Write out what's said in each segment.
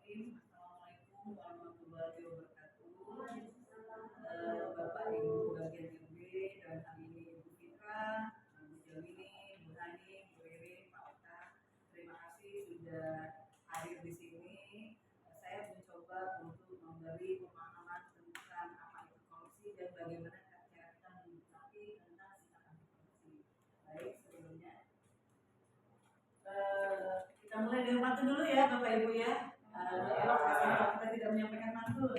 Bismillahirrahmanirrahim. Assalamualaikum warahmatullahi wabarakatuh. Bapak Ibu bagian MB dan hari ini Ibu Fitra, Bu Jamini, Bu Hani, Bu Rere, Pak Ota. Terima kasih sudah hadir di sini. Saya mencoba untuk memberi pemahaman tentang apa itu korupsi dan bagaimana cara kita menyikapi tentang sikap anti korupsi. Baik, sebelumnya kita mulai dari pantun dulu ya Bapak Ibu ya. Elok kalau kita tidak menyampaikan pantun.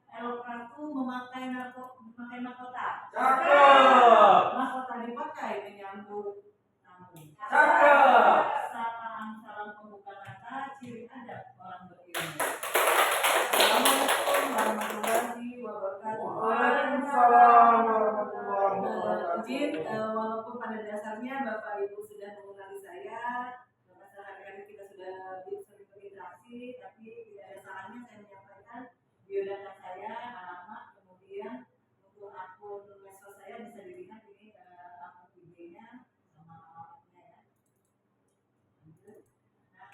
Elok ratu memakai mahkota. Cakep. Mahkota dipakai menyambut tamu. Cakep. Sapaan salam pembuka kata, ciri adab orang berilmu. Assalamualaikum warahmatullahi wabarakatuh. Waalaikumsalam warahmatullahi wabarakatuh. Izin, walaupun pada dasarnya Bapak Ibu sudah mengenali saya, hari-hari kita sudah sering berinteraksi, tapi tidak ada salahnya saya menyampaikan biodata saya, alamat, kemudian untuk akun medsos saya bisa dilihat ini akun IG-nya sama alamatnya ya. Nah,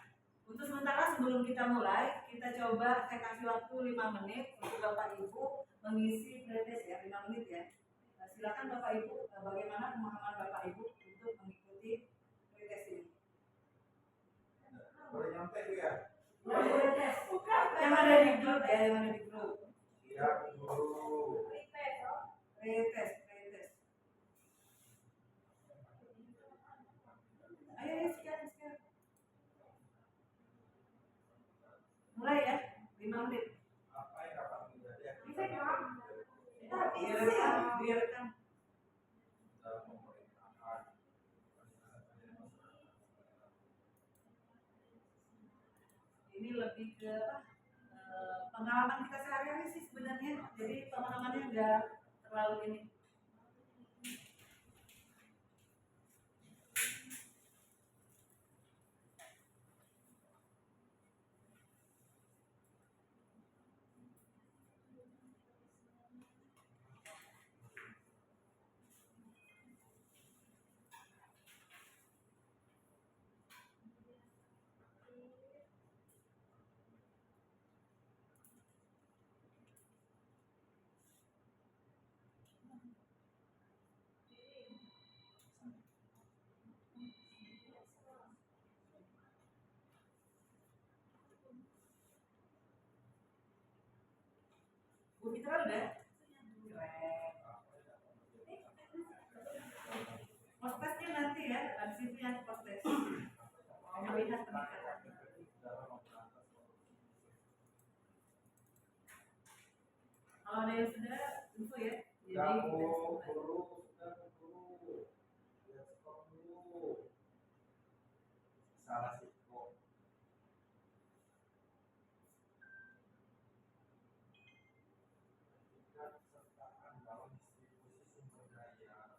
untuk sementara sebelum kita mulai, kita coba saya kasih waktu 5 menit untuk Bapak Ibu mengisi pretest ya, 5 menit ya. Silakan Bapak Ibu, bagaimana pemahaman Bapak Ibu untuk mengikuti pretest ini? Boleh nyampe ya? Yang ada di grup ya, yang ada di grup. Siap dulu. Pretest. Ayo sekian. Mulai ya, 5 menit. Apa yang dapat menjadi? Biarkan. Ini lebih ke pengalaman kita sehari-hari sih sebenarnya. Jadi pengalamannya enggak terlalu ini. Bu Fitra udah? Postesnya nanti ya, habis itu yang postes. Melihat peningkatan. Kalau ada yang sudah, info ya. Jadi Salah sih kok. Sertaan dalam distribusi sumber daya.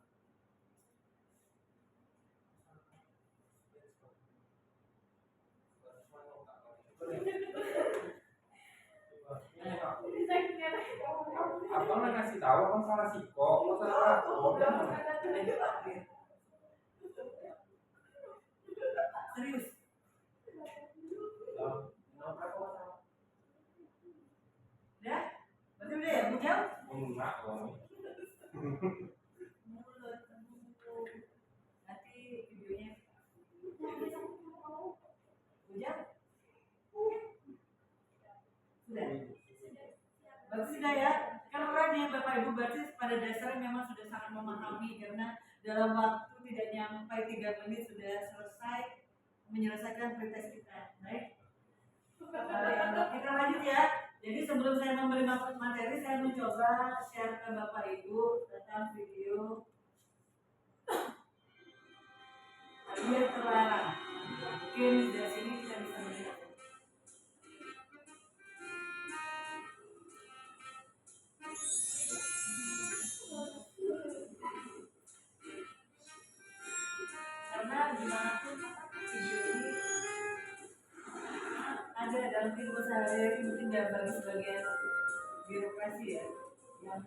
Abang nggak ngasih tahu, abang salah sih kok. serius. Udah? Berarti udah ya, Bu Jam? Enggak dong. Nanti videonya Bu Jam? Sudah? Berarti sudah ya? Keren ya Bapak Ibu, berarti pada dasarnya memang sudah sangat memahami karena dalam waktu tidak nyampe 3 menit sudah selesai menyelesaikan pretest kita. Baik? Kita lanjut ya. Jadi sebelum saya memberi materi, saya mencoba share ke Bapak Ibu tentang video biar terlarang. Mungkin dari sini kita bisa melihat. Karena dimanapun video ini ada dalam kehidupan sehari-hari, mungkin nggak bagi sebagian birokrasi ya yang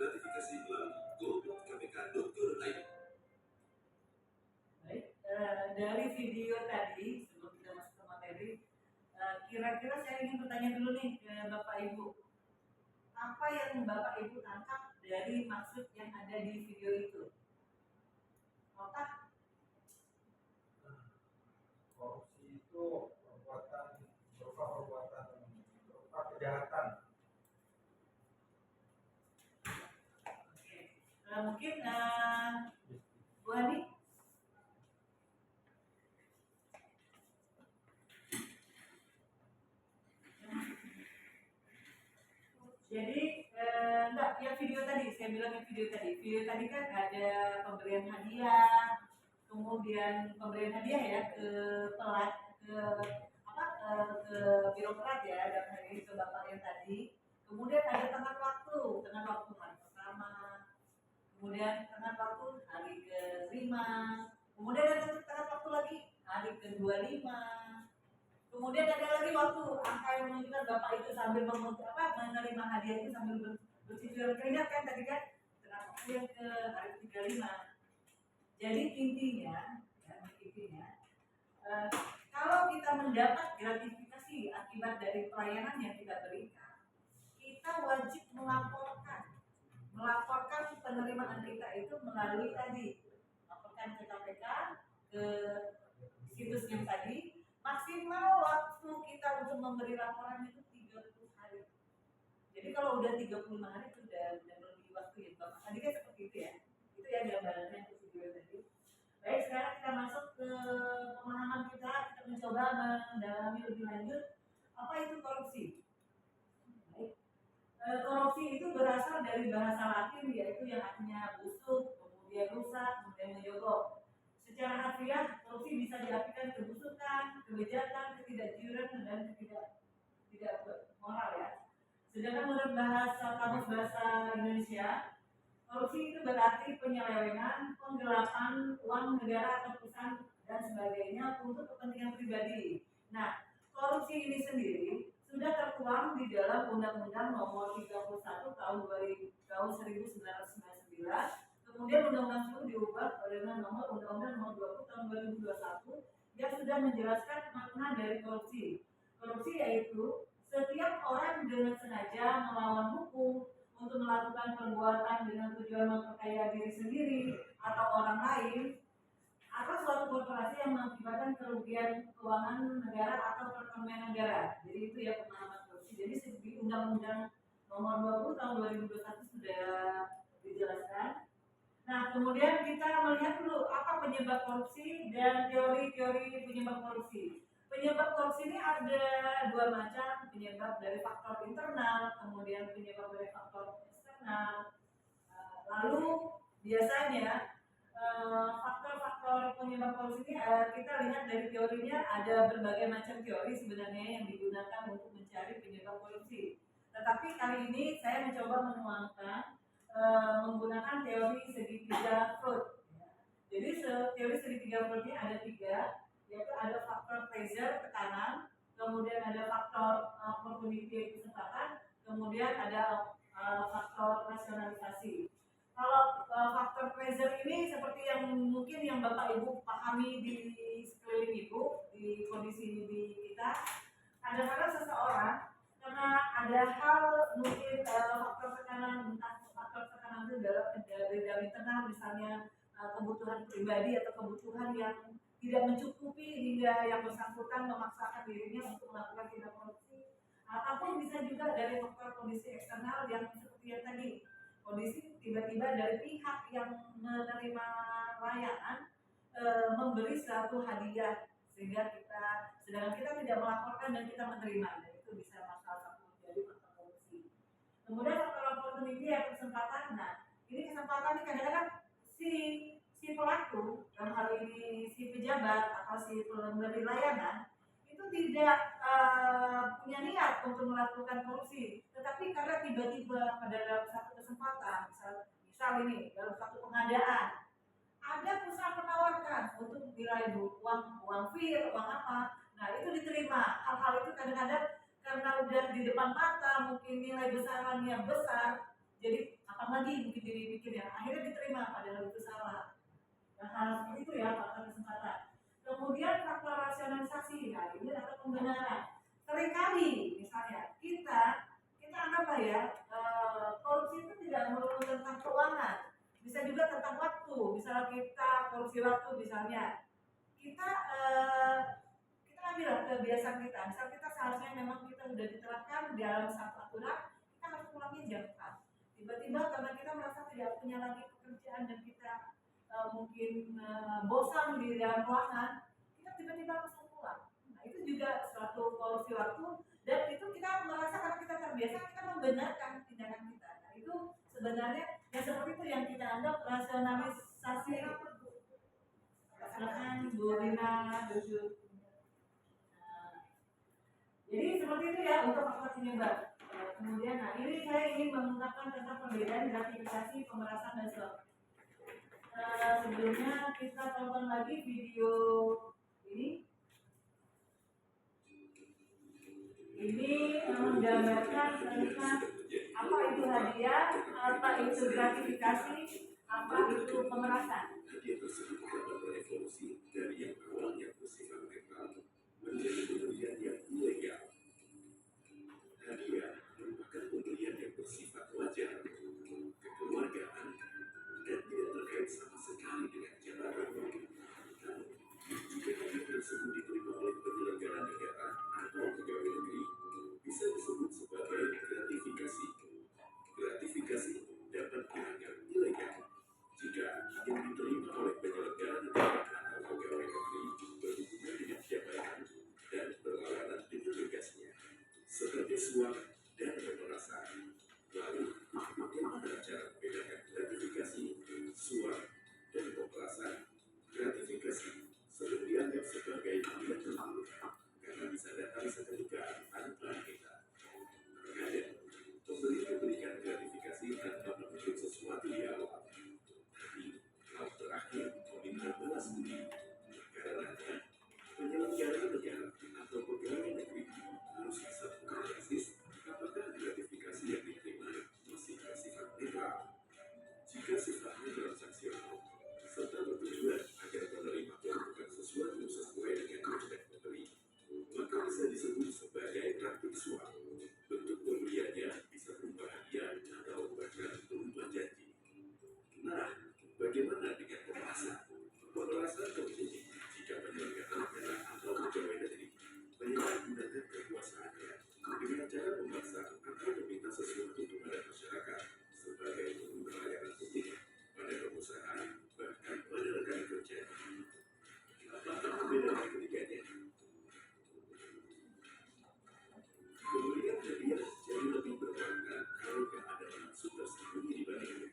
gratifikasi melalui go.kpk.go.id. Baik, dari video tadi sebelum kita masuk ke materi, kira-kira saya ingin bertanya dulu nih ke Bapak Ibu, apa yang Bapak Ibu tangkap dari maksud yang ada di video itu? Otak? Korupsi itu perbuatan berupa kejahatan. Oke. Mungkin Bu Hani? Jadi enggak, yang video tadi, saya bilang yang video tadi kan ada pemberian hadiah, kemudian pemberian hadiah ya ke pelat, ke ke birokrat ya, dan hari ke bapak yang tadi. Kemudian ada tengah waktu hari pertama, kemudian tengah waktu hari ke-5, kemudian ada tengah waktu lagi hari ke-25. Kemudian ada lagi waktu angka yang menunjukkan bapak itu sambil menerima hadiah itu sambil bercucuran keringat kan tadi kan, kenapa yang ke hari ke-35. Jadi intinya kalau kita mendapat gratifikasi akibat dari pelayanan yang kita berikan, kita wajib melaporkan penerimaan kita itu melalui tadi, laporkan ke KPK, ke situs yang tadi. Maksimal waktu kita untuk memberi laporan itu 30 hari. Jadi kalau udah 35 hari itu udah melebihi waktu ya Bapak. Tadi kan seperti itu ya. Itu ya gambarannya untuk video tadi. Baik, sekarang kita masuk ke pemahaman kita mencoba mendalami lebih lanjut apa itu korupsi. Baik. Korupsi itu berasal dari bahasa Latin yaitu yang artinya busuk, kemudian rusak, kemudian menyogok. Secara harfiah, korupsi bisa diartikan kebusukan, kejahatan, ketidakjujuran, dan tidak moral ya. Sedangkan menurut kamus bahasa Indonesia, korupsi itu berarti penyelewengan, penggelapan uang negara atau perusahaan dan sebagainya untuk kepentingan pribadi. Nah, korupsi ini sendiri sudah tertuang di dalam Undang-Undang Nomor 31 Tahun 1999. Kemudian Undang-Undang 10 diubah dengan Undang-Undang Nomor 20 Tahun 2021 yang sudah menjelaskan makna dari korupsi. Korupsi yaitu setiap orang dengan sengaja melawan hukum untuk melakukan perbuatan dengan tujuan memperkaya diri sendiri atau orang lain, atau suatu korporasi yang mengakibatkan kerugian keuangan negara atau perekonomian negara. Jadi itu ya pemahaman korupsi. Jadi di Undang-Undang Nomor 20 Tahun 2021 sudah dijelaskan. Nah, kemudian kita melihat dulu apa penyebab korupsi dan teori-teori penyebab korupsi. Penyebab korupsi ini ada dua macam, penyebab dari faktor internal, kemudian penyebab dari faktor eksternal. Lalu biasanya faktor-faktor penyebab korupsi ini kita lihat dari teorinya ada berbagai macam teori sebenarnya yang digunakan untuk mencari penyebab korupsi. Tetapi kali ini saya mencoba menuangkan menggunakan teori segitiga Freud. Jadi teori segitiga Freud ini ada 3, yaitu ada faktor pressure, tekanan, kemudian ada faktor opportunity, kesempatan, kemudian ada faktor rasionalisasi. Kalau faktor pressure ini seperti yang mungkin yang Bapak Ibu pahami di sekeliling Ibu, di kondisi di kita, kadang-kadang seseorang karena ada hal mungkin faktor tekanan, itu dari internal, misalnya kebutuhan pribadi atau kebutuhan yang tidak mencukupi hingga yang bersangkutan memaksakan dirinya untuk melakukan tindak korupsi, ataupun bisa juga dari faktor kondisi eksternal yang seperti yang tadi, kondisi tiba-tiba dari pihak yang menerima layanan memberi suatu hadiah sehingga sedangkan kita tidak melaporkan dan kita menerima, dan itu bisa salah satu menjadi faktor korupsi. Kemudian faktor opportunity atau kesempatan. Nah, ini kesempatan ini kadang-kadang si pelaku, dalam hal ini si pejabat atau si pemberi layanan itu tidak punya niat untuk melakukan korupsi, tetapi karena tiba-tiba pada dalam satu kesempatan, misal ini dalam satu pengadaan ada perusahaan menawarkan untuk nilai uang fee, uang apa, nah itu diterima. Hal-hal itu kadang-kadang karena udah di depan mata, mungkin nilai besarannya besar, jadi apa lagi mungkin dibikin ya, akhirnya diterima padahal itu salah. Nah, hal seperti itu ya faktor kesempatan. Kemudian faktor rasionalisasi, nah ini adalah pembenaran. Seringkali misalnya kita anggaplah ya, korupsi itu tidak melulu tentang keuangan, bisa juga tentang waktu. Misalnya kita korupsi waktu, misalnya kita ambil kebiasaan kita. Misal kita seharusnya memang kita sudah diterapkan di dalam satu aturan, kita harus pulangnya jam 4. Tiba-tiba karena kita merasa tidak punya lagi pekerjaan dan kita mungkin bosan di dalam ruangan, kita tiba-tiba langsung pulang. Nah itu juga suatu korupsi waktu, dan itu kita merasa karena kita terbiasa, kita membenarkan tindakan kita. Nah itu sebenarnya yang seperti itu yang kita anggap rasionalisasi. Silakan Bu Rina, duduk. Jadi seperti itu ya untuk faktor penyebab. Kemudian, nah ini saya ingin mengungkapkan tentang perbedaan gratifikasi, pemerasan, dan suap. Sebelumnya kita tonton lagi video ini. Ini menggambarkan tentang apa itu hadiah, apa itu gratifikasi, apa itu pemerasan. Hadiah tersebut dapat berevolusi dari yang awalnya bersifat netral menjadi pemberian yang ilegal. Hadiah merupakan pemberian yang bersifat wajar, kekeluargaan, dan tidak terkait sama sekali dengan jabatan. Namun, jika hadiah tersebut diterima oleh penyelenggara negara atau pegawai negeri, bisa disebut sebagai gratifikasi. Gratifikasi dapat dianggap ilegal jika yang diterima oleh penyelenggara negara atau pegawai negeri berhubungan dengan jabatan dan berlawanan dengan tugasnya, seperti suap dan pemerasan. Lalu, bagaimana cara membedakan gratifikasi, suap, dan pemerasan? Gratifikasi sering dianggap sebagai hadiah tersebut karena bisa datang seketika tanpa kita. Terkadang, pembeli memberikan gratifikasi tanpa menuntut sesuatu di awal. Tapi, hal terakhir meminta balas budi. Karenanya, penyelenggara negara atau pegawai negeri harus bisa menganalisis apakah gratifikasi yang diterima masih bersifat netral. Jika sifatnya transaksional serta bertujuan agar penerima melakukan sesuatu sesuai dengan kehendak pembeli, maka bisa disebut sebagai praktik suap. Bentuk pemberiannya bisa berupa hadiah atau bahkan berupa janji. Nah, bagaimana dengan pemerasan? Pemerasan terjadi jika penyelenggara negara atau pegawai negeri menyalahgunakan kekuasaannya dengan cara memaksa atau meminta sesuatu kepada masyarakat sebagai bentuk pelayanan publik pada pengusaha, bahkan pada rekan kerja. Apakah perbedaan ketiganya? Pemberian hadiah jadi lebih bermakna kalau ada maksud tersembunyi di baliknya.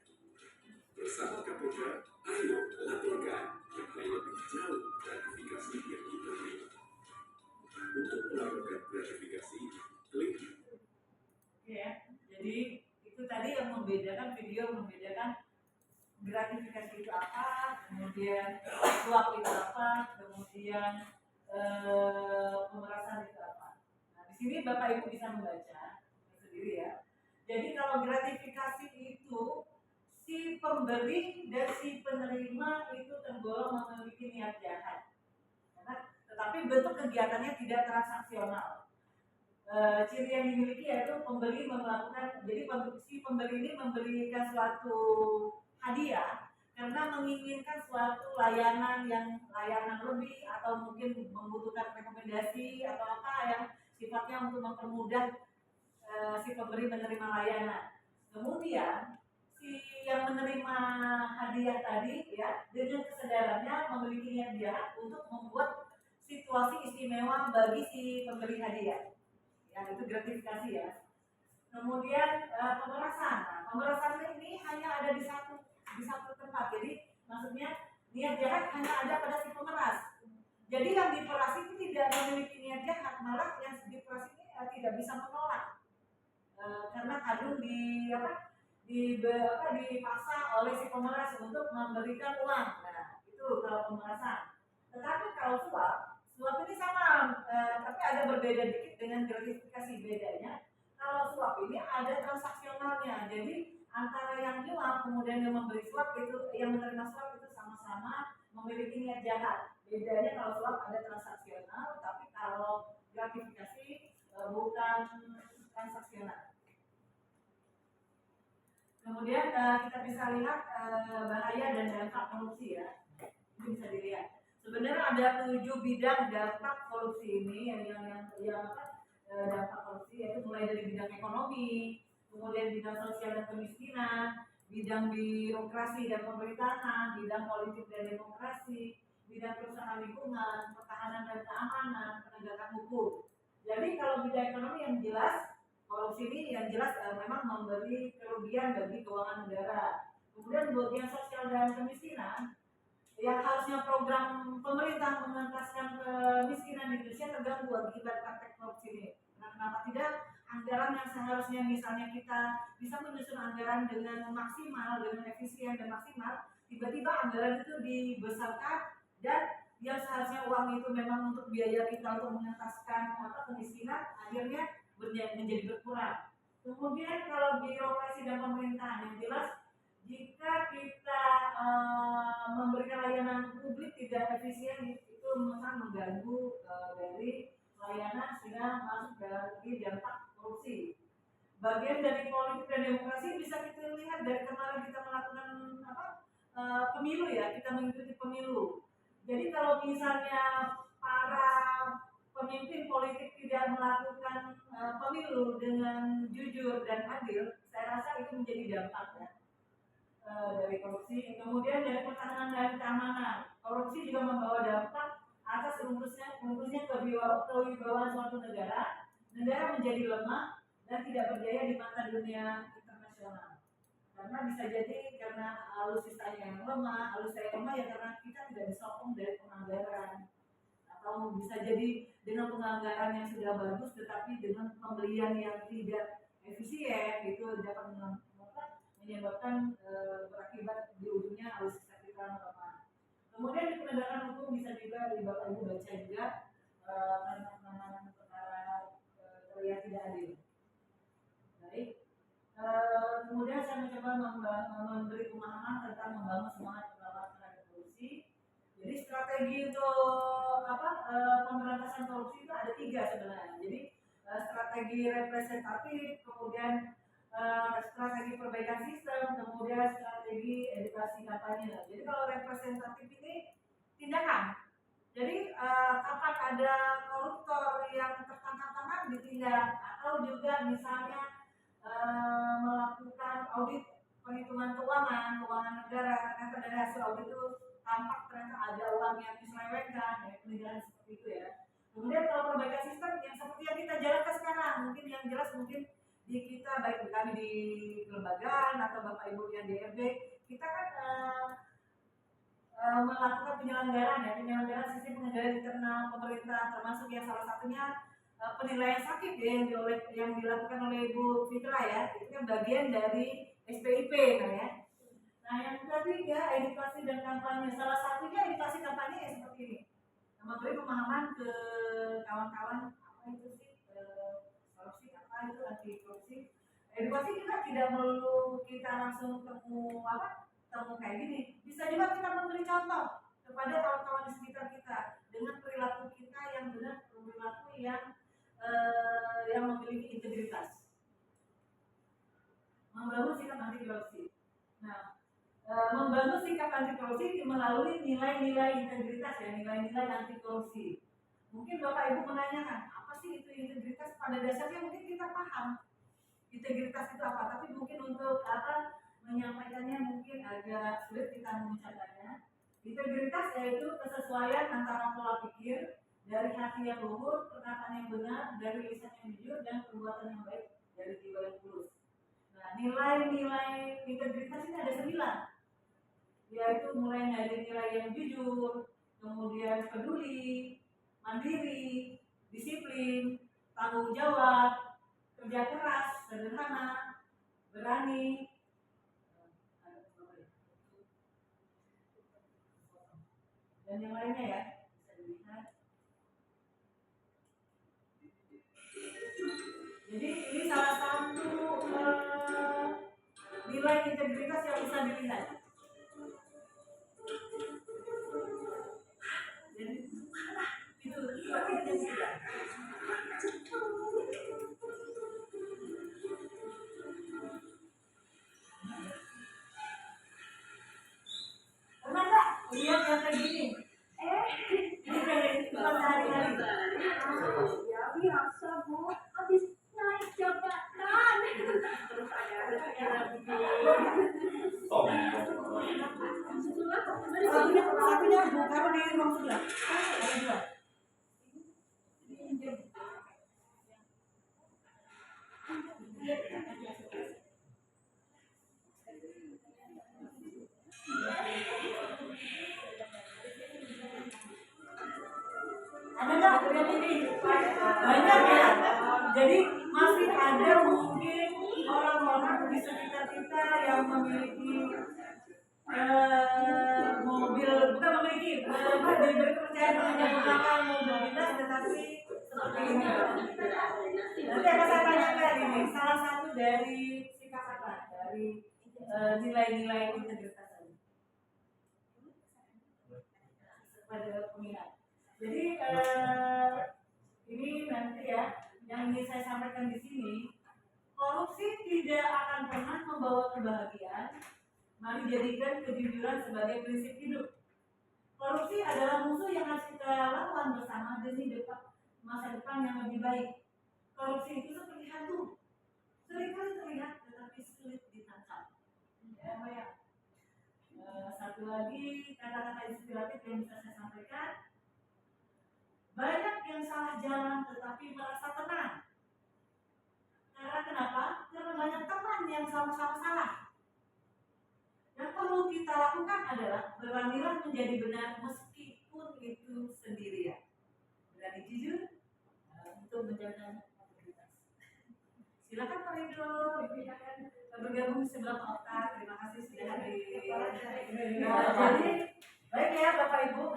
Bersama KPK, ayo laporkan mengenai lebih jauh gratifikasi yang kita terima. Untuk melakukan gratifikasi, klik. Ya, jadi itu tadi yang membedakan gratifikasi itu apa, kemudian suap itu apa, kemudian pemerasan itu apa. Nah, di sini Bapak Ibu bisa membaca sendiri ya. Jadi kalau gratifikasi itu si pemberi dan si penerima itu tergolong memiliki niat jahat. Tetapi bentuk kegiatannya tidak transaksional. Ciri yang dimiliki yaitu pembeli melakukan, jadi si pembeli ini memberikan suatu hadiah karena menginginkan suatu layanan lebih atau mungkin membutuhkan rekomendasi atau apa yang sifatnya untuk mempermudah si pemberi menerima layanan. Kemudian si yang menerima hadiah tadi ya dengan kesadarannya memiliki niat jahat untuk membuat situasi istimewa bagi si pemberi hadiah. Ya, itu gratifikasi ya. Kemudian pemerasan. Nah, pemerasan ini hanya ada di satu tempat. Jadi maksudnya niat jahat hanya ada pada si pemeras. Jadi yang diperas itu tidak memiliki niat jahat, malah yang diperas ini tidak bisa menolak karena kadung dipaksa oleh si pemeras untuk memberikan uang. Nah, itu kalau pemerasan. Tetapi kalau suap ini sama, tapi agak berbeda dikit dengan gratifikasi. Bedanya kalau suap ini ada transaksionalnya, jadi antara yang jual kemudian yang memberi suap itu, yang menerima suap itu sama-sama memiliki niat jahat. Bedanya kalau suap ada transaksional, tapi kalau gratifikasi bukan transaksional. Kemudian kita bisa lihat bahaya dan dampak korupsi ya. Ini bisa dilihat. Sebenarnya ada 7 bidang dampak korupsi ini yang dampak korupsi, yaitu mulai dari bidang ekonomi, kemudian bidang sosial dan kemiskinan, bidang birokrasi dan pemerintahan, bidang politik dan demokrasi, bidang perusahaan lingkungan, pertahanan dan keamanan, penegakan hukum. Jadi kalau bidang ekonomi yang jelas, korupsi ini yang jelas memang memberi kerugian bagi keuangan negara. Kemudian bagian sosial dan kemiskinan, yang harusnya program pemerintah mengentaskan kemiskinan di Indonesia terganggu akibat praktek korupsi ini. Nah, kenapa tidak? Anggaran yang seharusnya misalnya kita bisa menyusun anggaran dengan maksimal, dengan efisien dan maksimal, tiba-tiba anggaran itu dibesarkan dan yang seharusnya uang itu memang untuk biaya kita untuk mengentaskan kemiskinan, akhirnya menjadi berkurang. Kemudian kalau birokrasi dan pemerintahan, yang jelas jika kita memberikan layanan publik tidak efisien, itu akan mengganggu dari layanan sehingga masuk dari dampak korupsi. Bagian dari politik dan demokrasi bisa kita lihat dari kemarin kita melakukan pemilu ya, kita mengikuti pemilu. Jadi kalau misalnya para pemimpin politik tidak melakukan pemilu dengan jujur dan adil, saya rasa itu menjadi dampak ya. Dari korupsi. Kemudian dari pertahanan dan keamanan, korupsi juga membawa dampak atas runtuhnya kewibawaan suatu negara menjadi lemah dan tidak berdaya di mata dunia internasional. Karena bisa jadi karena alutsistanya yang lemah ya karena kita tidak disokong dari penganggaran, atau bisa jadi dengan penganggaran yang sudah bagus tetapi dengan pembelian yang tidak efisien itu dapat menyebabkan berakibat di ujungnya alutsista kita lemah. Kemudian di penegakan hukum bisa juga di Bapak Ibu baca juga tentang penanganan perkara yang tidak adil. Baik. Kemudian saya mencoba memberi pemahaman tentang membangun semangat perlawanan terhadap korupsi. Jadi strategi untuk pemberantasan korupsi itu ada 3 sebenarnya. Jadi strategi representatif, kemudian strategi perbaikan sistem, kemudian strategi edukasi kampanye. Jadi kalau representatif ini tindakan. Jadi kapan ada koruptor yang tertangkap ditindak, atau juga misalnya melakukan audit perhitungan keuangan negara, ternyata dari hasil audit itu tampak ternyata ada uang yang diselewengkan, ya penindakan seperti itu ya. Kemudian kalau perbaikan sistem yang seperti yang kita jalankan sekarang, mungkin yang jelas mungkin di kita, baik kami di kelembagaan atau Bapak Ibu yang di RB, kita kan melakukan penyelenggaraan sistem pengendalian internal pemerintah, termasuk yang salah satunya penilaian sakit ya, yang dilakukan oleh Ibu Fitra ya, itu kan bagian dari SPIP kan ya. Nah yang ketiga edukasi dan kampanye, salah satunya edukasi kampanye ya seperti ini, memberi pemahaman ke kawan-kawan apa itu sih korupsi, apa itu anti korupsi. Edukasi juga tidak perlu kita langsung temu kayak gini, bisa juga kita memberi contoh kepada kawan-kawan di sekitar kita dengan perilaku kita yang benar, perilaku yang memiliki integritas, membangun sikap anti korupsi. Nah, membangun sikap anti korupsi melalui nilai-nilai integritas ya, nilai-nilai anti korupsi. Mungkin Bapak Ibu menanyakan, apa sih itu integritas? Pada dasarnya mungkin kita paham integritas itu apa, tapi mungkin untuk menyampaikannya mungkin agak sulit kita mengucapkannya. Integritas yaitu kesesuaian antara pola pikir dari hati yang luhur, perkataan yang benar, dari lisan yang jujur, dan perbuatan yang baik dari jiwa yang tulus. Nah, nilai-nilai integritas ini ada 9, yaitu mulai dari nilai yang jujur, kemudian peduli, mandiri, disiplin, tanggung jawab, kerja keras, sederhana, berani, dan yang lainnya ya, bisa dilihat. Jadi ini salah satu nilai integritas aktivitas yang bisa dilihat. Jadi itu seperti yang tidak. Pernah nggak lihat yang kayak gini? Ini kayak bukan sehari-hari. Ya biasa Bu, habis naik jabatan. Terus ada Satunya Bu, taruh di ruang sebelah. Ada dua. Ada nggak yang ini? Banyak ya. Jadi masih ada mungkin orang-orang di sekitar kita yang memiliki mobil, bukan memiliki, diberi kepercayaan menggunakan mobil dinas, tetapi seperti ini. Nanti akan saya tanyakan ini salah satu dari sikap apa, dari nilai-nilai integritas tadi pada peminat. Jadi ini nanti ya, yang ingin saya sampaikan di sini, korupsi tidak akan pernah membawa kebahagiaan. Mari jadikan kejujuran sebagai prinsip hidup. Korupsi adalah musuh yang harus kita lawan bersama demi masa depan yang lebih baik. Korupsi itu seperti hantu, seringkali terlihat tetapi sulit ditangkap. Ya, satu lagi kata-kata inspiratif yang bisa saya sampaikan. Banyak yang salah jalan tetapi merasa tenang. Karena kenapa? Karena banyak teman yang sama-sama salah. Yang perlu kita lakukan adalah beranilah menjadi benar meskipun itu sendirian. Berani jujur untuk menjaga integritas. Silakan Pak Ridho, bergabung di sebelah Pak Okta. Terima kasih sudah hadir. Jadi baik ya Bapak Ibu,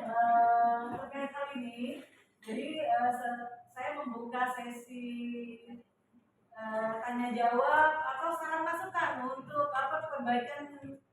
terkait hal ini. Jadi saya membuka sesi tanya jawab atau saran masukan untuk perbaikan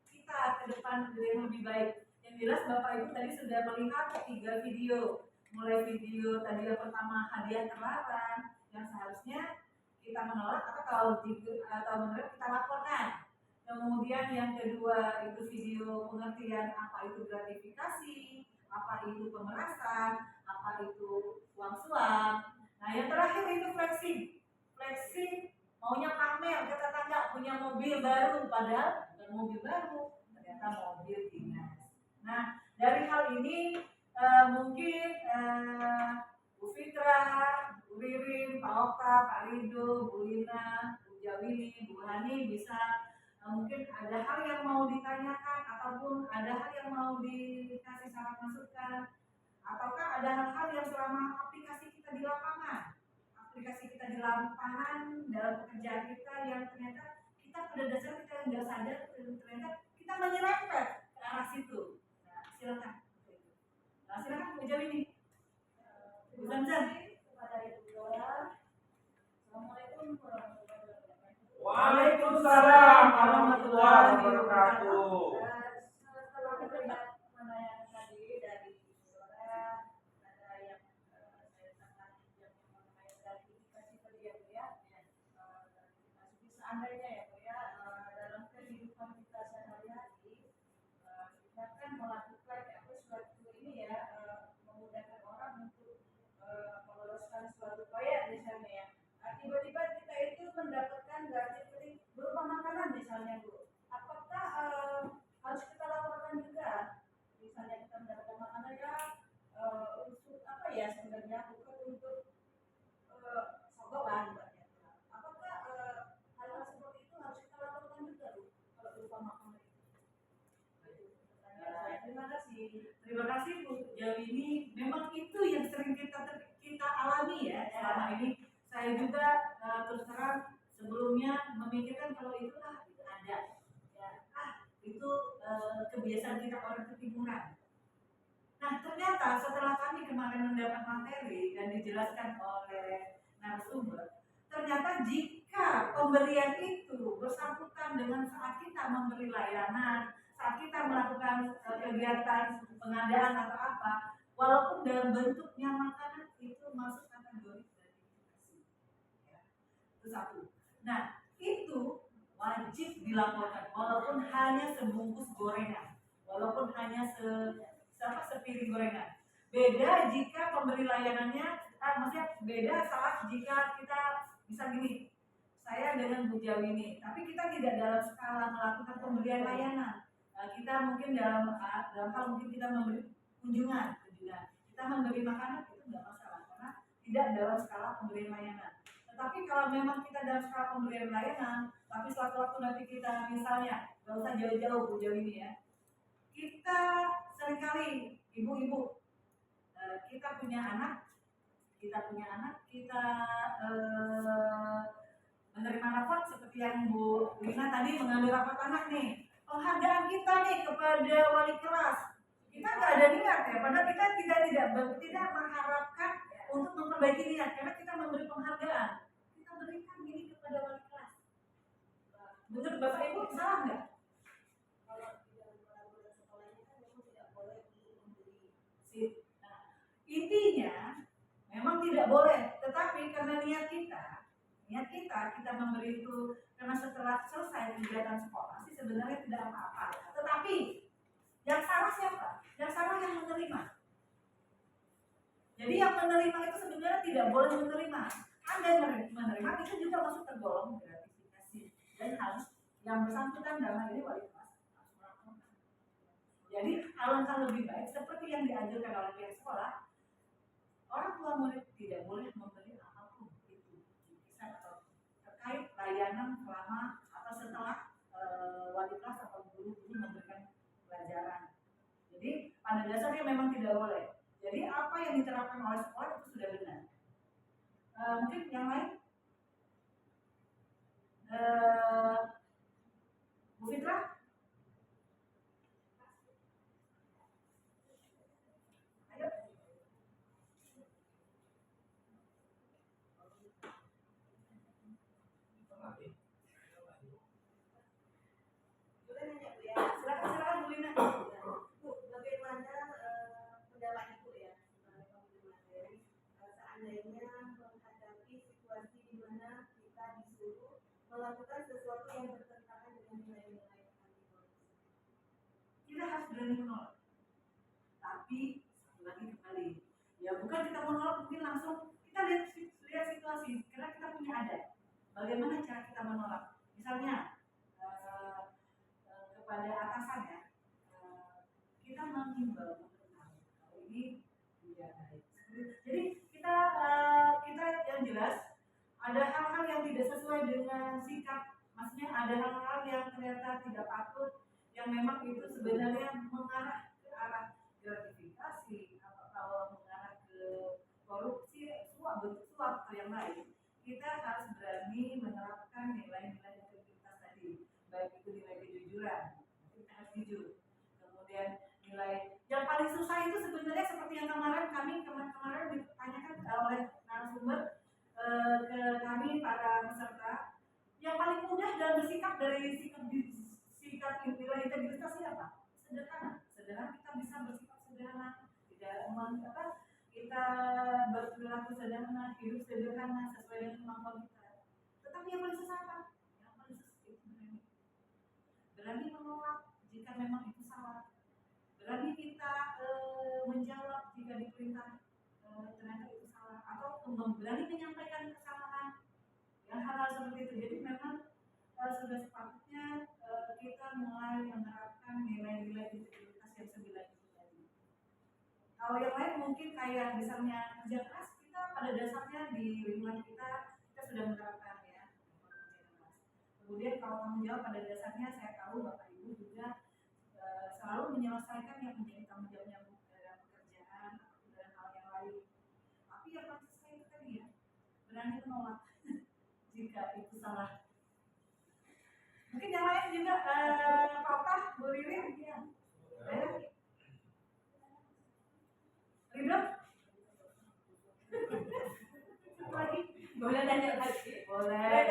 kita ke depan yang lebih baik. Yang jelas Bapak Ibu tadi sudah melihat 3 video, mulai video tadi yang pertama hadiah terlarang yang seharusnya kita menolak atau menolak kita laporkan. Kemudian yang kedua itu video pengertian apa itu gratifikasi, apa itu pemerasan, apa itu uang suap. Nah yang terakhir itu flexing maunya pamer ke tetangga punya mobil baru, padahal bukan mobil baru, ternyata mobil dinas. Nah dari hal ini mungkin Bu Fitra, Bu Ririn, Pak Okta, Pak Ridho, Bu Lina, Bu Jawini, Bu Hani bisa mungkin ada hal yang mau ditanyakan ataupun ada hal yang mau dikasih saran masukan, ataukah ada hal-hal yang selama aplikasi kita di lapangan dalam pekerjaan kita yang ternyata kita pada dasarnya kita nggak sadar ternyata kita menyerempet ke arah situ. Nah silakan. Silakan Bu Jawini. Bu Zamzam. Kepada Ibu Dora. Assalamualaikum warahmatullahi wabarakatuh. Waalaikumsalam warahmatullahi wabarakatuh. Setelah melihat mana yang tadi dari Dora, ada yang saya tentang yang mengenai gratifikasi tadi ya Bu ya. Seandainya ya Bu ya, dalam kehidupan kita sehari-hari kita kan melakukan suatu ini ya, memudahkan orang untuk meloloskan suatu proyek misalnya ya. Tiba-tiba kita itu mendapatkan gratifikasi berupa makanan misalnya Bu. Apakah harus kita laporkan juga? Misalnya kita mendapatkan makanan ya untuk apa ya sebenarnya bukan untuk sogokan. Apakah hal-hal seperti itu harus kita laporkan juga Bu kalau berupa makanan itu? Terima kasih. Terima kasih Bu Jawini. Memang itu yang sering kita alami ya selama ini. Saya juga terus terang sebelumnya memikirkan kalau itu ada ya, itu kebiasaan kita orang ketimuran. Nah ternyata setelah kami kemarin mendapat materi dan dijelaskan oleh narasumber, ternyata jika Jika pemberian itu bersangkutan dengan saat kita memberi layanan, saat kita melakukan kegiatan pengadaan atau apa, walaupun dalam bentuknya makanan, itu masuk kategori gratifikasi. Ya, itu satu. Nah, itu wajib dilaporkan, walaupun hanya sebungkus gorengan, walaupun hanya sepiring gorengan. Beda jika pemberi layanannya, maksudnya beda saat jika kita bisa gini, saya dengan Bu Jawi ini, tapi kita tidak dalam skala melakukan pemberian layanan. Kita mungkin dalam hal mungkin kita memberi kunjungan, kita memberi makanan itu tidak masalah karena tidak dalam skala pemberian layanan. Tetapi kalau memang kita dalam skala pemberian layanan, tapi suatu waktu nanti kita misalnya, nggak usah jauh-jauh Bu Jawi ini ya, kita seringkali ibu-ibu kita punya anak, kita menerima rapot seperti yang Bu Lina tadi mengambil rapot anak nih. Penghargaan kita nih kepada wali kelas, kita nggak ada niat ya, padahal kita tidak mengharapkan untuk memperbaiki niat, karena kita memberi penghargaan. Kita berikan ini kepada wali kelas. Menurut Bapak Ibu salah nggak? Intinya memang tidak boleh, tetapi karena niat kita memberi itu karena setelah selesai kegiatan sekolah sih sebenarnya tidak apa-apa. Tetapi yang salah siapa? Yang salah yang menerima. Jadi yang menerima itu sebenarnya tidak boleh menerima. Anda menerima itu juga masuk tergolong gratifikasi dan harus yang bersangkutan dalam ini wali kelas harus melakukan. Jadi alangkah lebih baik seperti yang dianjurkan oleh pihak sekolah. Orang tua murid tidak boleh memberi apapun itu kisah atau terkait layanan selama atau setelah wali kelas atau guru-guru memberikan pelajaran. Jadi pada dasarnya memang tidak boleh. Jadi apa yang diterapkan oleh sekolah itu sudah benar. Mungkin yang lain, Bu Fitra? Melakukan sesuatu yang bertentangan dengan nilai-nilai anti korupsi. Kita harus berani menolak. Tapi satu lagi kembali, ya bukan kita menolak mungkin langsung kita lihat situasi, karena kita punya adat. Bagaimana cara kita menolak? Misalnya kepada atasan ya, kita menghimbau kalau ini tidak baik. Jadi kita yang jelas. Ada hal-hal yang tidak sesuai dengan sikap, maksudnya ada hal-hal yang ternyata tidak patut, yang memang itu sebenarnya mengarah ke arah gratifikasi atau kalau mengarah ke korupsi, bentuk suap atau yang lain. Kita harus berani menerapkan nilai-nilai integritas tadi, baik itu nilai kejujuran, kita harus jujur. Kemudian nilai yang paling susah itu sebenarnya seperti yang kemarin ditanyakan oleh narasumber ke kami para peserta, yang paling mudah dalam bersikap dari sikap nilai integritas siapa? Sederhana kita bisa bersikap sederhana, tidak kita berperilaku sederhana, hidup sederhana sesuai dengan kemampuan kita. Tetapi yang paling susah apa? Yang paling susah itu berani menolak jika memang itu salah, berani kita menjawab jika diperintah ternyata itu salah, atau berani menyampaikan kesalahan, yang hal-hal seperti itu. Jadi memang sudah sepatutnya kita mulai menerapkan nilai-nilai integritas yang 9 itu tadi. Kalau yang lain mungkin kayak misalnya kerja keras, kita pada dasarnya di lingkungan kita sudah menerapkan ya. Kemudian kalau tanggung jawab pada dasarnya saya tahu Bapak Ibu juga selalu menyelesaikan yang menjadi tanggung jawabnya dalam pekerjaan atau dalam hal yang lain. Tapi yang paling susah itu tadi ya, berani menolak jika itu salah. Mungkin yang lain juga Papa, Bu Ririn, ya. Ridho? Lagi? Boleh nanya lagi? Boleh.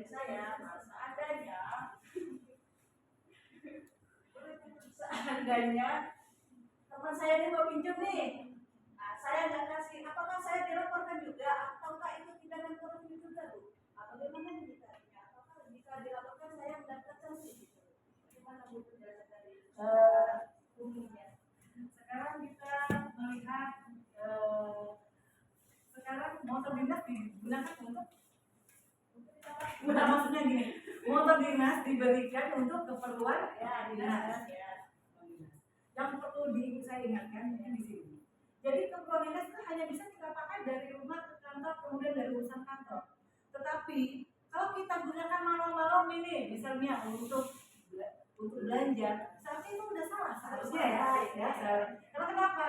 dari saya, seandainya teman saya ini mau pinjam nih, nah, saya nggak kasih, apakah saya dilaporkan juga ataukah itu tindakan korupsi juga Bu? Atau bagaimana kita? Apakah bisa dilaporkan saya mendapat sanksi? Gimana Bu penjelasan dari umumnya? Sekarang kita melihat sekarang motor dinas digunakan untuk maksudnya gini, motor dinas diberikan untuk keperluan dinas. Yang perlu saya ingatkan di sini. Jadi keperluan dinas itu hanya bisa kita pakai dari rumah ke kantor, kemudian dari urusan kantor. Tetapi kalau kita gunakan malam-malam ini, misalnya untuk belanja, seharusnya itu udah salah seharusnya ya. Karena kenapa?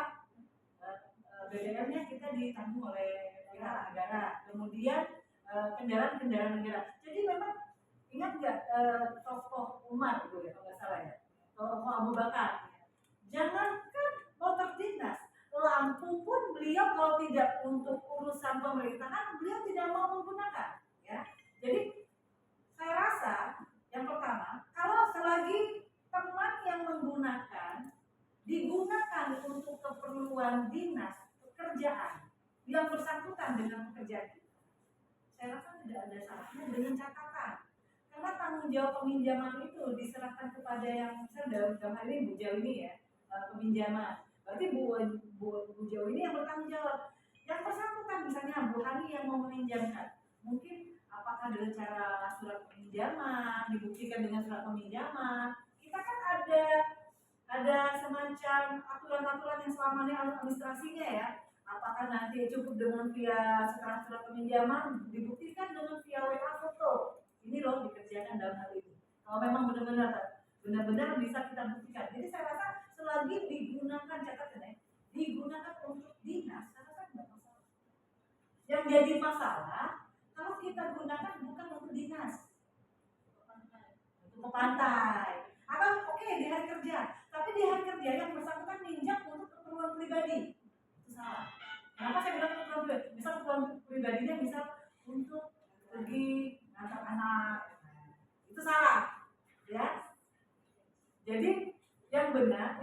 BBM-nya kita ditanggung oleh pihak negara, kemudian kendaraan negara. Jadi memang ingat nggak tokoh Umar itu ya, kalau nggak salah ya, tokoh Abu Bakar. Jangankan motor dinas, lampu pun beliau kalau tidak untuk urusan pemerintahan beliau tidak mau menggunakan. Ya, jadi saya rasa yang pertama, kalau selagi teman yang menggunakan digunakan untuk keperluan dinas pekerjaan yang bersangkutan dengan pekerjaan itu, saya rasa tidak ada salahnya dengan catatan. Karena tanggung jawab peminjaman itu diserahkan kepada yang misalnya dalam hal ini Bu Jaw ini ya, peminjaman. Berarti Bu Jaw ini yang bertanggung jawab. Yang bersangkutan misalnya Bu Hani yang mau meminjamkan, mungkin apakah dengan cara surat peminjaman, dibuktikan dengan surat peminjaman. Kita kan ada semacam aturan-aturan yang selama ini administrasinya ya. Apakah nanti cukup dengan via surat peminjaman, dibuktikan dengan via WA foto. Ini loh dikerjakan dalam hal ini. Kalau memang benar-benar bisa kita buktikan. Jadi saya rasa selagi digunakan, catatan ya, digunakan untuk dinas, saya rasa tidak masalah. Yang jadi masalah kalau kita gunakan bukan untuk dinas, untuk ke pantai, atau oke di hari kerja, tapi di hari kerja yang bersangkutan minjam untuk keperluan pribadi, itu salah. Kenapa saya bilang keperluan pribadi? Misal keperluan pribadinya misal untuk pergi antar anak, itu salah, ya. Jadi yang benar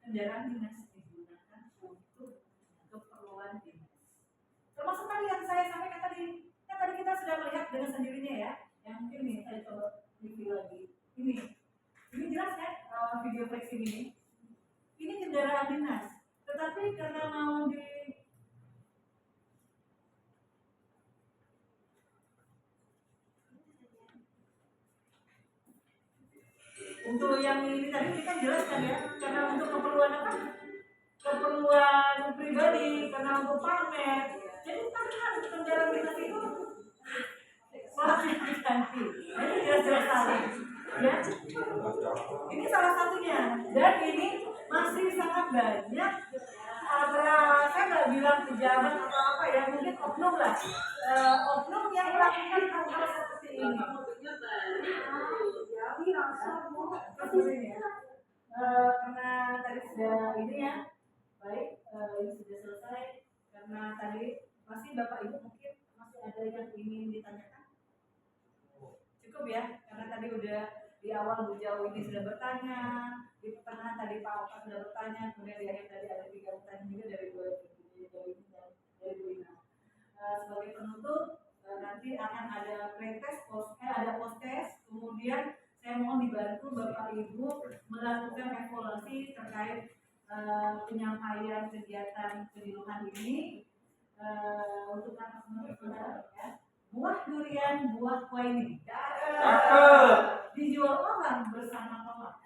kendaraan dinas digunakan untuk keperluan dinas. Termasuk tadi yang saya sampaikan tadi, kan tadi kita sudah melihat dengan sendirinya ya. Yang mungkin nih saya coba review lagi. Ini jelas kan video flexing ini. Ini kendaraan dinas, tetapi karena mau untuk yang ini tadi kita jelaskan ya, karena untuk keperluan apa? Keperluan pribadi, karena untuk pamer. Jadi kan kendaraan dinas itu malah diganti. Ini jelas salah. Ya. Ini salah satunya. Dan ini masih sangat banyak. Saya nggak bilang pejabat atau apa ya, mungkin oknum lah. Oknum yang melakukan hal seperti ini. Karena tadi sudah ini ya, baik ini sudah selesai. Karena tadi masih Bapak Ibu mungkin masih ada yang ingin ditanyakan. Cukup ya, karena tadi udah di awal Bu Jaw ini sudah bertanya, di pertengahan tadi Pak Oka sudah bertanya, kemudian di akhir tadi ada 3 pertanyaan juga dari Bu Jaw ini dan dari Bu Ina. Sebagai penutup nanti akan ada pretest, ada post-test, kemudian saya mohon dibantu Bapak Ibu melakukan evaluasi terkait penyampaian kegiatan penyuluhan ini untuk anak-anak ya. Buah durian, buah kuaini. Dijual orang bersama tomat.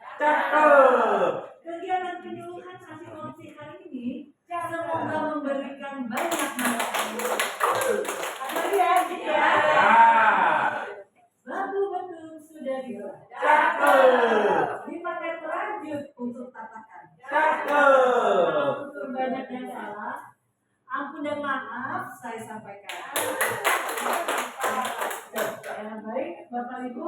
Kegiatan penyuluhan Santi Korupsi hari ini semoga memberikan banyak manfaat. Ada ya? Batu-batu sudah dibuat. Dipakai lanjut untuk tatakan. Untuk banyak yang salah, ampun dan maaf saya sampaikan. Baik Bapak Ibu,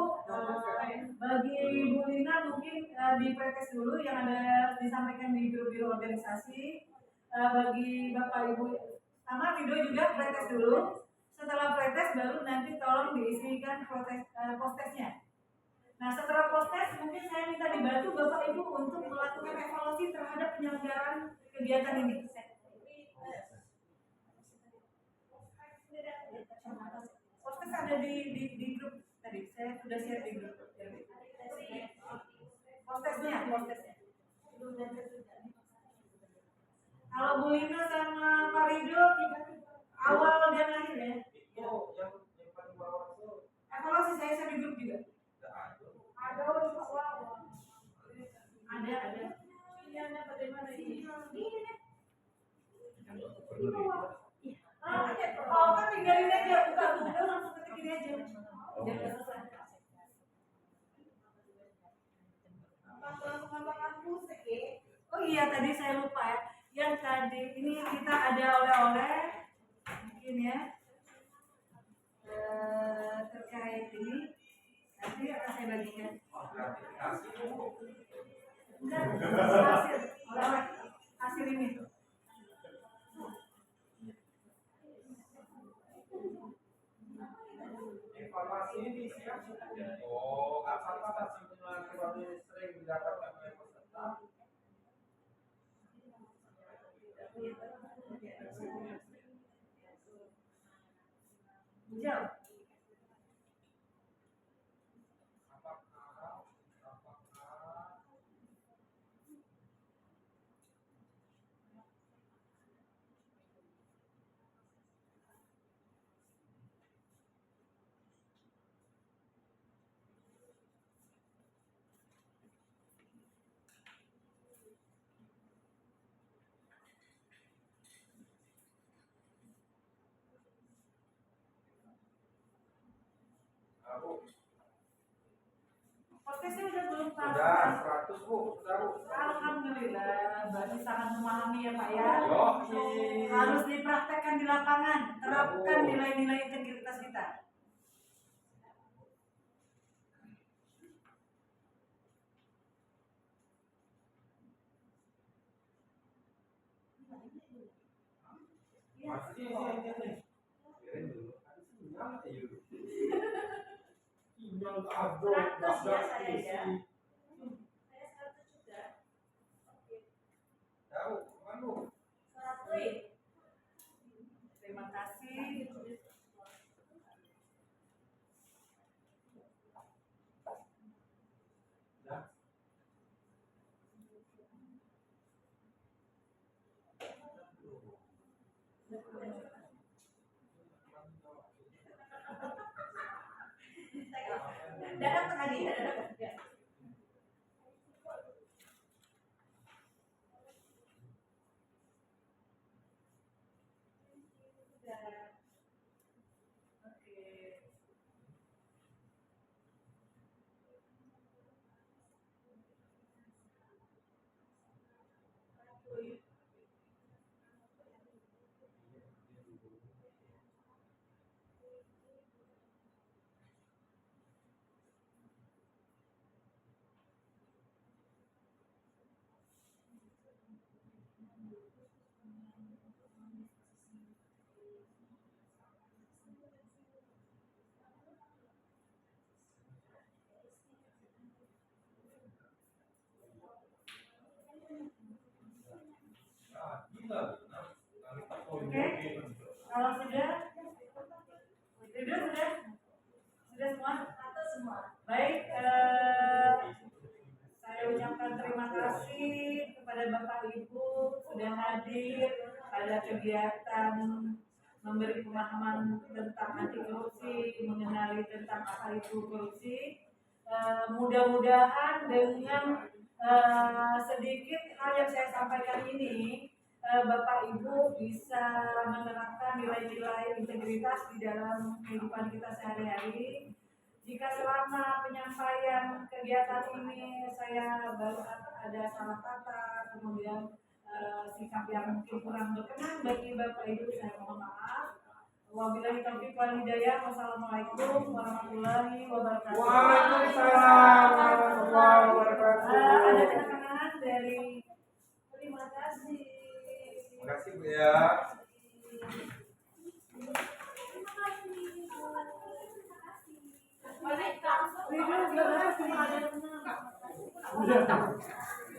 bagi Bu Lina mungkin di pretest dulu yang ada disampaikan di biro-biro organisasi. Bagi Bapak Ibu sama Rido juga pretest dulu. Setelah pretest baru tolong diisikan postesnya. Nah, setelah postes mungkin saya minta dibantu Bapak Ibu untuk melakukan evaluasi terhadap penyelenggaraan kegiatan ini. Postes ada di grup tadi, saya sudah share di grup. Postesnya. Kalau Bu Lina sama Pak Rido awal dan akhir ya. Itu yang paling bawah itu Evaluasi saya di grup juga. ada. Ada. Pilihannya bagaimana ini? Oh kan tinggalin aja, buka Google langsung ketikin aja. Udah selesai. Oh iya tadi saya lupa ya. Yang tadi ini kita ada oleh-oleh mungkin ya terkait ini nanti akan saya bagikan. Enggak, hasil oleh-oleh hasil ini. Evaluasi ini diisikan oh apa kesimpulan pribadi sering didapatkan oleh peserta. Jauh. Podcastnya udah belum Pak? Sudah 100 Bu, sudah Bu. Alhamdulillah, berarti sangat memahami ya Pak ya. Yo, Harus dipraktekkan di lapangan, terapkan nilai-nilai integritas kita. Masih ini. Biarin dulu. Ada sinyal ya yuk. Sinyal kabel, Saya ya. Tahu, kan Bu? Terima kasih. Dapat tadi, dapat. Oke, kalau sudah semua? Atau semua. Baik, saya ucapkan terima kasih kepada Bapak Ibu sudah hadir pada kegiatan memberi pemahaman tentang anti korupsi, mengenali tentang apa itu korupsi. Mudah-mudahan dengan sedikit hal yang saya sampaikan ini, Bapak Ibu bisa menerapkan nilai-nilai integritas di dalam kehidupan kita sehari-hari. Jika selama penyampaian kegiatan ini saya baru ada salah kata, kemudian sikap yang mungkin kurang berkenan bagi Bapak Ibu, saya mohon maaf. Wabillahi taufiq wal hidayah. Wassalamualaikum warahmatullahi wabarakatuh. Waalaikumsalam warahmatullahi wabarakatuh. Ada tanda-tangan dari Terima kasih. Terima kasih Bu ya. Terima kasih. Terima kasih.